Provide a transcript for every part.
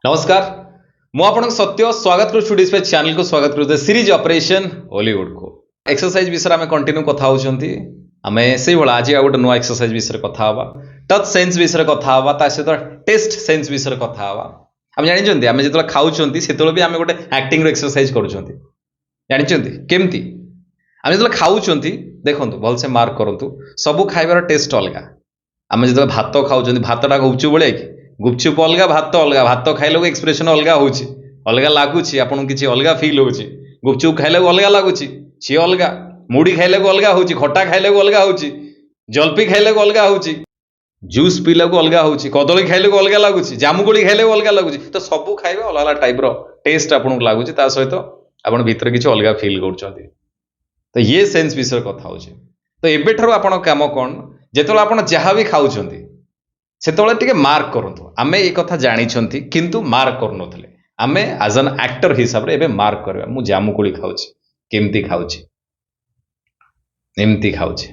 नमस्कार मु आपन सत्य स्वागत करूँ डिस्पैच चैनल को स्वागत करूँ सीरीज ऑपरेशन हॉलीवुड को एक्सरसाइज विषय में कंटिन्यू कथा होचंती आमे से भला आज गोटे नुआ एक्सरसाइज विषय कथा हवा टच सेंस विषय कथा हवा ता सहित टेस्ट सेंस विषय कथा हवा हम जानिचंती आमे जेतला खाउचंती सेतलो भी आमे गोटे एक्टिंग रो एक्सरसाइज करूचंती जानिचंती केमती आमे जेतला खाउचंती देखंतु भल से मार्क करंतु सब खाइबार टेस्ट अलगा आमे जेतला भात खाउचंती भातटा गुपचुप बळे कि गुपचुप अलग भात खाइले एक्सप्रेशन अलग होची अलग लागुची आपन किछि अलग फील होची गुपचुप खाइले अलग लागुची छि अलग मुड़ी खाइले अलग होची खट्टा खाइले अलग होची जलपी खाइले अलग होची जूस पीले अलग होची कदली खाइले अलग लागुची जामुकोली खाइले अलग लागुची तो सब खाइबे अलग अलग टाइप रो टेस्ट आपन लागुची ता सहित आपन भीतर किछि अलग फील करछंती तो ये सेंस विषय कथा होची तो एबे ठरो आपन काम कोन जेतला आपन जहा भी खाउछंती सेतବେଳେ ଟିକେ ମାର୍କ କରନ୍ତୁ ଆମେ ଏ କଥା ଜାଣିଛନ୍ତି କିନ୍ତୁ ମାର୍କ କରୁନଥିଲେ ଆମେ ଆଜ ଆନ୍ ଆକ୍ଟର ହିସାବରେ ଏବେ ମାର୍କ କରିବା ମୁଁ ଜାମୁକୋଳି ଖାଉଛି କେମିତି ଖାଉଛି ଏମିତି ଖାଉଛି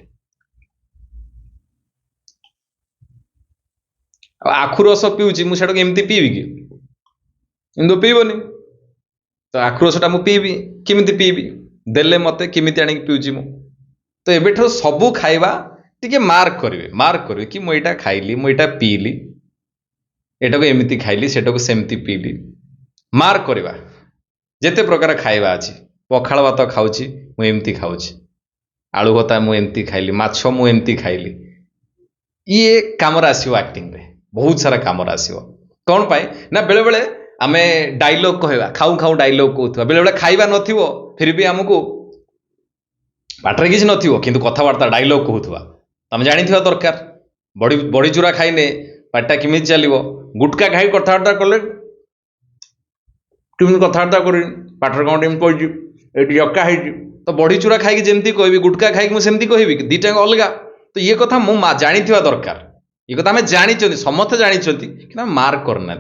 ଆଖୁ ରସ ପିଉଛି ମୁଁ ସେଟାକୁ ଏମିତି ପିଇବି କି କିନ୍ତୁ ପିଇବନି ତ ଆଖୁ ରସଟା ମୁଁ ପିଇବି କେମିତି ପିଇବି ଦେଲେ ମତେ କେମିତି ଆଣିକି ପିଉଛି ମୁଁ ତ ଏବେଠାରୁ ସବୁ ଖାଇବା टिके मार्क करेंगे कि मुझे यहाँ खाइली मुझे पीली एटा को एमती खाइली सेटा को सेमती पीली मार्क करवा जिते प्रकार खाइबा अच्छी पखाड़ भात खाऊची मुझे खाऊची आलू भत्ता मुझे खाइली माछ मुझे खाइली ये काम आसो एक्टिंग रे बहुत सारा काम आसो कौन पाए ना बेले बेले आमे डायलॉग कहवा खाऊ खाऊ डायलॉग कहूथवा बेले बेले खाइबा नथिवो फिर भी हमको बाटरे किसी नथिवो किंतु कथबार्ता डायलॉग कहूथवा तमें जानी दरकार बड़ी बड़ी चूरा खाइने पाटा किमी चलो गुटका खाई कथबार्ता कले कथबार्ता कर पाटर कौन टीम पड़ी जक्का तो बड़ी चूरा खाई जमी कह गुटका खाई मुझे कहबी दीटा अलग तो ये कथा मु जानी दरकार ये कथा आम जानी समस्ते जानी कि मार्क करना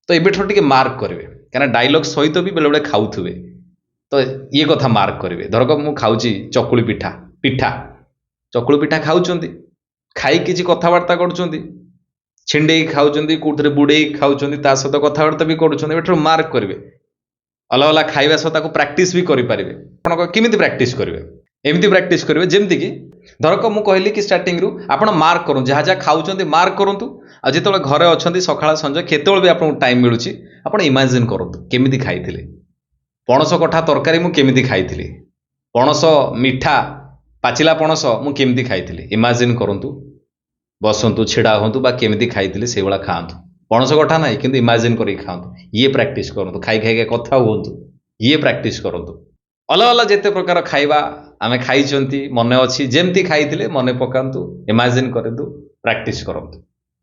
तो ये मार्क करेंगे क्या डायलॉग सहित भी बेले बेले खाऊे तो ये कथा मार्क करेंगे धरक मु खाऊची चकुली पिठा पिठा चकुली पिठा खाऊंट खाई किसी कथबार्ता कर छिंडे खाऊँ कौटे बुड़े खाऊँ सहित कथबार्ता भी कर मार्क करेंगे अलग अलग खाଇବା सहित प्राक्टिस भी करेंगे केमी प्राक्टिस करेंगे एमती प्राक्टिस करेंगे जमती कि धरक मु कहली कि स्टार्टिंग रु आप मार्क करूँ जहाँ जहाँ खाऊँ मार्क करूँ आज जो घरे अच्छा सका संजय केतल भी आपको टाइम मिलूँ आप इमाजिन करूँ केमी खाई पणस कठा तरकारी मुझे खाई पणस मिठा पाचिला पणस मुझे खाई इमाजिन करंतु बसंतु छिड़ा हूँ बा केमी खाई से भाया खातु पणस कठा ना कि इमाजिन कर खातु ये प्राक्टिस करूँ खाई खाई कथा हूँ ये प्राक्टिस करूँ अलग अलग जिते प्रकार खाइबा आमे खाई मन अच्छी जमती खाई मन पकातु इमाजिन करूँ प्राक्टिस करूँ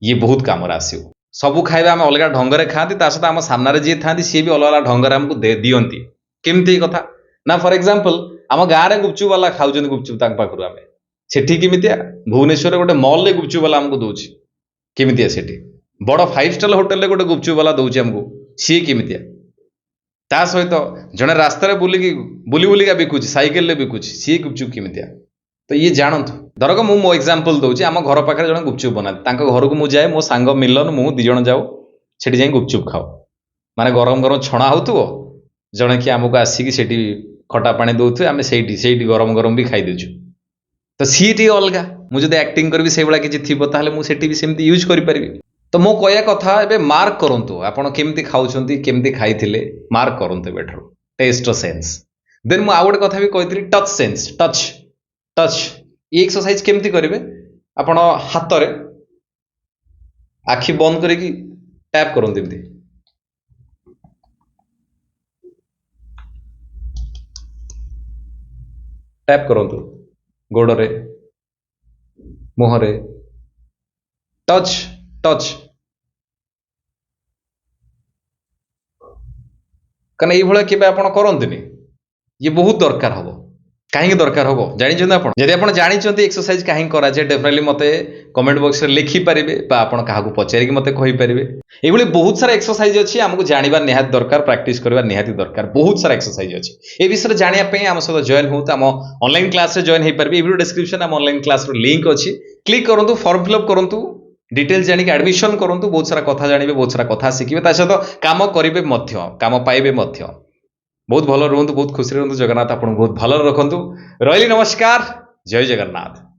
ये बहुत कम आसो सबू खाइबा आम अलग ढंग से खाती सहित आम सामने जी था सी भी अलग अलग ढंग से आमको दिखती केमती कथा ना फॉर एग्जांपल आम गाँव में गुपचुप वाला खाऊँ गुपचुप पाखु आम सेठी किमितिया भुवनेश्वर गोटे मॉल रे गुपचुप वाला आमको दौर केमितिया सेठी बड़ 5 स्टार होटेल गोटे गुपचुप वाला दौर आमको सी केमितिया ता सहित जड़े रास्तार बुली बुलिका बिकुची साइकेल बिकुची सी गुपचुप केमितिया तो ये जानतु धरक मु मो एग्जांपल दौर आम घर पाखे जड़े गुपचुप बनाते घर को मुझे मो सांग मिलन मु दी जण जाऊ से जाए गुपचुप खाओ माने गरम गरम छणा हो जड़े कि आमको आसिकी सेठी खटा पानी दौथे आम से गरम गरम भी खाई देचु तो सी टी अलग मुझे एक्टिंग करी से भाया किसी थी मुझे भी सेमती यूज करी तो मो कहया कथा ए मार्क करंतु आपण केमती खाउछंती केमती खाइथिले मार्क करंतु बेठरो टेस्ट सेंस देन मु आ गोटे कथा भी कहितली टच सेंस टच टच ये एक्सरसाइज केमती करिवे आपण हाथ रे आखि बंद करके टैप करंतु एमती टैप करंतु गोड़े मुहरे टच टच कहीं ये केवे आप करंतुनी ये बहुत दरकार हम कहीं दरकार हम जानी आप जब आप जानी एक्सरसाइज कहीं कराए डेफिनेटली मत कमेंट बॉक्स में लिखिपारे आप पचारिक मत कहींपारे ये बहुत सारा एक्सरसाइज अच्छी आमको जानवा निहाती दरकार प्राक्टिस करवा निहाती दरकार बहुत सारा एक्सरसाइज अच्छी ए विषय जानापी आम सहित जॉइन हो आम ऑनलाइन क्लास रे जॉइन हो पारे वीडियो डिस्क्रिप्शन आम ऑनलाइन क्लास लिंक अच्छी क्लिक करूँ फॉर्म फिलअप करूँ डिटेल्स जानिक एडमिशन करंतु बहुत सारा कथा जानिबे बहुत सारा कथा शिखिबे ता सहित काम करिवे मध्य काम पाइबे मध्य बहुत भल रुहंतु बहुत खुशी रुहंतु जगन्नाथ आपन बहुत भल रखंतु रहिली नमस्कार जय जगन्नाथ।